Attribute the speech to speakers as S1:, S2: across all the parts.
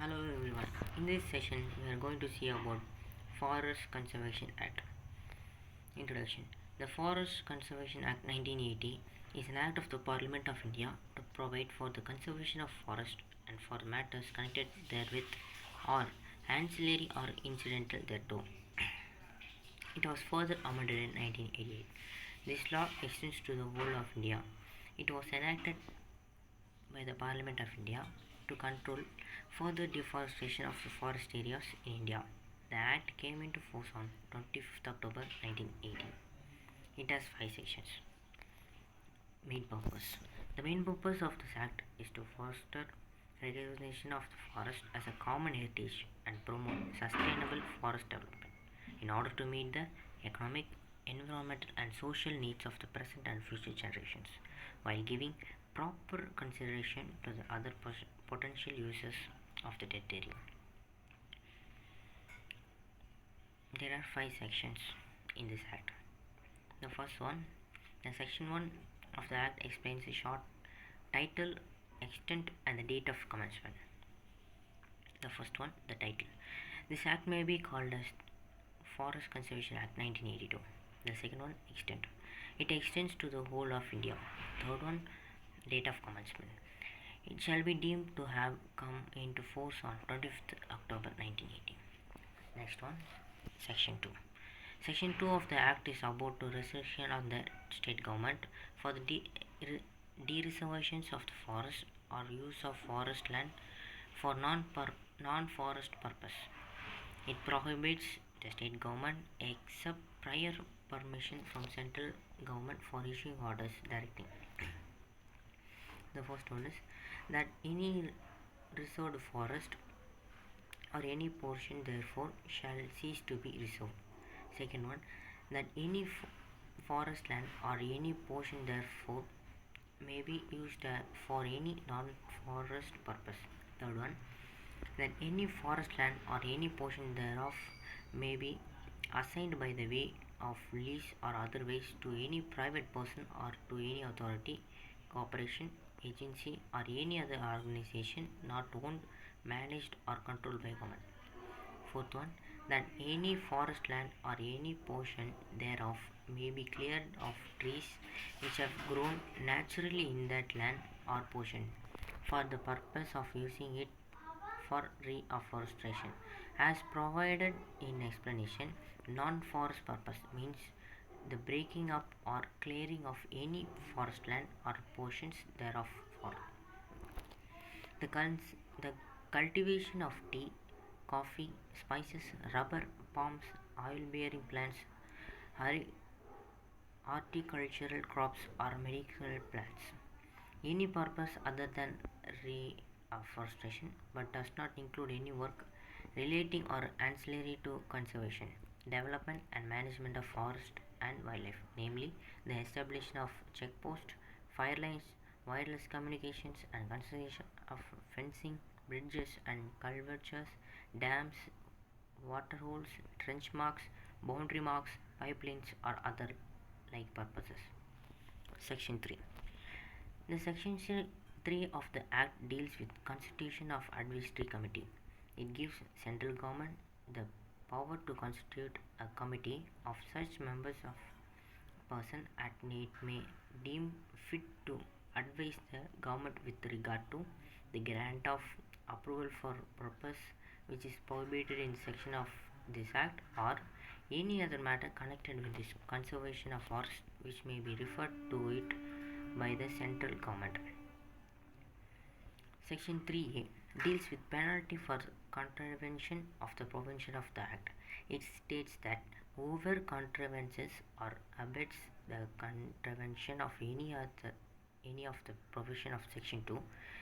S1: Hello everyone. In this session, we are going to see about Forest Conservation Act. Introduction. The Forest Conservation Act 1980 is an act of the Parliament of India to provide for the conservation of forest and for matters connected therewith or ancillary or incidental thereto. It was further amended in 1988. This law extends to the whole of India. It was enacted by the Parliament of India to control further deforestation of the forest areas in India. The Act came into force on 25th October 1980. It has 5 sections. Main purpose. The main purpose of this Act is to foster recognition of the forest as a common heritage and promote sustainable forest development in order to meet the economic, environmental and social needs of the present and future generations while giving proper consideration to the other potential uses of the dead area. There are 5 sections in this Act. The first one, the Section 1 of the Act explains the short title, extent and the date of commencement. The first one, the title. This Act may be called as Forest Conservation Act 1982. The second one, extent. It extends to the whole of India. Third one, date of commencement. It shall be deemed to have come into force on 25th October 1980. Next one, Section 2. Section 2 of the Act is about the restriction on the state government for the dereservations of the forest or use of forest land for non-forest purpose. It prohibits the state government except prior permission from central government for issuing orders directing. The first one is that any reserved forest or any portion therefore shall cease to be reserved. Second one, that any forest land or any portion therefore may be used for any non-forest purpose. Third one, that any forest land or any portion thereof may be assigned by the way of lease or other ways to any private person or to any authority, corporation, agency or any other organization not owned, managed or controlled by government. Fourth one, that any forest land or any portion thereof may be cleared of trees which have grown naturally in that land or portion for the purpose of using it for reforestation as provided in explanation. Non-forest purpose means the breaking up or clearing of any forest land or portions thereof for the cultivation of tea, coffee, spices, rubber, palms, oil-bearing plants, horticultural crops or medicinal plants. Any purpose other than reforestation but does not include any work relating or ancillary to conservation, development and management of forest and wildlife, namely the establishment of checkposts, fire lines, wireless communications and construction of fencing, bridges and culvertures, dams, water holes, trench marks, boundary marks, pipelines or other like purposes. Section 3. The Section 3 of the Act deals with constitution of advisory committee. It gives central government the power to constitute a committee of such members of person at it may deem fit to advise the government with regard to the grant of approval for purpose which is prohibited in section of this Act or any other matter connected with this conservation of forest which may be referred to it by the central government. Section 3A deals with penalty for contravention of the provision of the Act. It states that whoever contravenes or abets the contravention of any of the provision of Section 2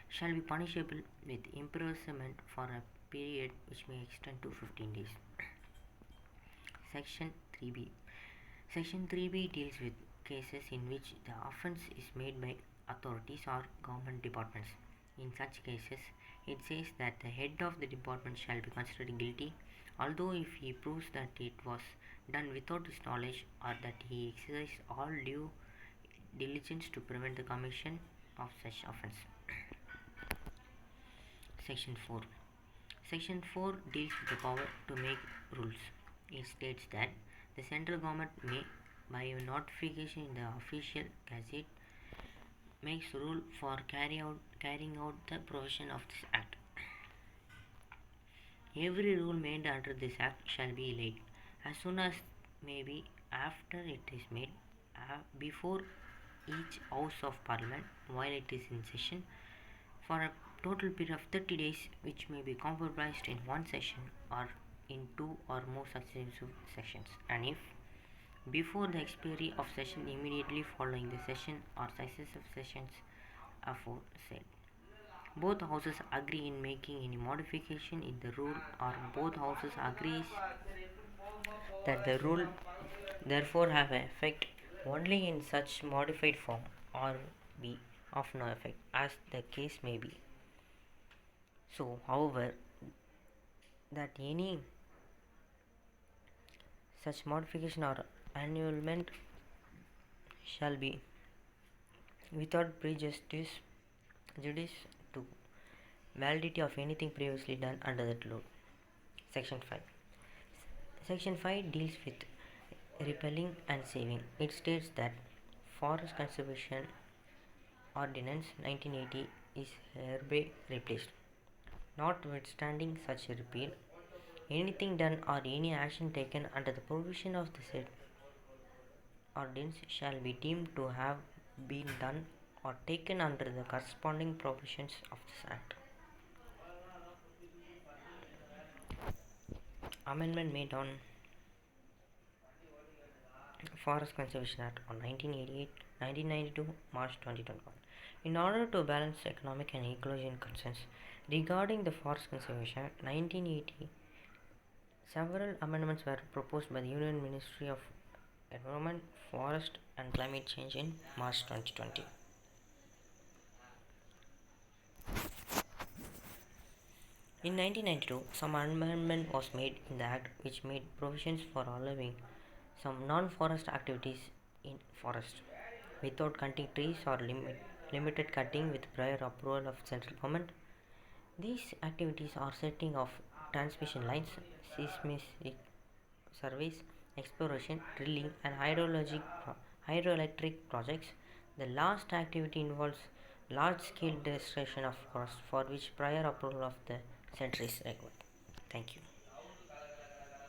S1: shall be punishable with imprisonment for a period which may extend to 15 days. Section 3B. Section 3B deals with cases in which the offence is made by authorities or government departments. In such cases, it says that the head of the department shall be considered guilty, although if he proves that it was done without his knowledge or that he exercised all due diligence to prevent the commission of such offence. Section 4. Section 4 deals with the power to make rules. It states that the central government may, by notification in the official gazette, makes rule for carrying out the provision of this act. Every rule made under this act shall be laid as soon as may be after it is made before each House of Parliament while it is in session for a total period of 30 days, which may be comprised in one session or in two or more successive sessions, and if before the expiry of session immediately following the session or successive sessions aforesaid, both houses agree in making any modification in the rule, or both houses agrees that the rule therefore have effect only in such modified form, or be of no effect, as the case may be. So, however, that any such modification or annulment shall be without prejudice to validity of anything previously done under that law. Section 5. Section 5 deals with repelling and saving. It states that Forest Conservation Ordinance 1980 is hereby replaced. Notwithstanding such a repeal, anything done or any action taken under the provision of the said ordinance shall be deemed to have been done or taken under the corresponding provisions of this Act. Amendment made on Forest Conservation Act on 1988, 1992, March 2021. In order to balance economic and ecological concerns regarding the Forest Conservation Act 1980, several amendments were proposed by the Union Ministry of Environment, Forest and Climate Change in March 2020. In 1992, some amendment was made in the Act which made provisions for allowing some non-forest activities in forest without cutting trees or limited cutting with prior approval of central government. These activities are setting of transmission lines, seismic surveys, exploration, drilling and hydroelectric projects. The last activity involves large-scale destruction of forests for which prior approval of the center is required. Thank you.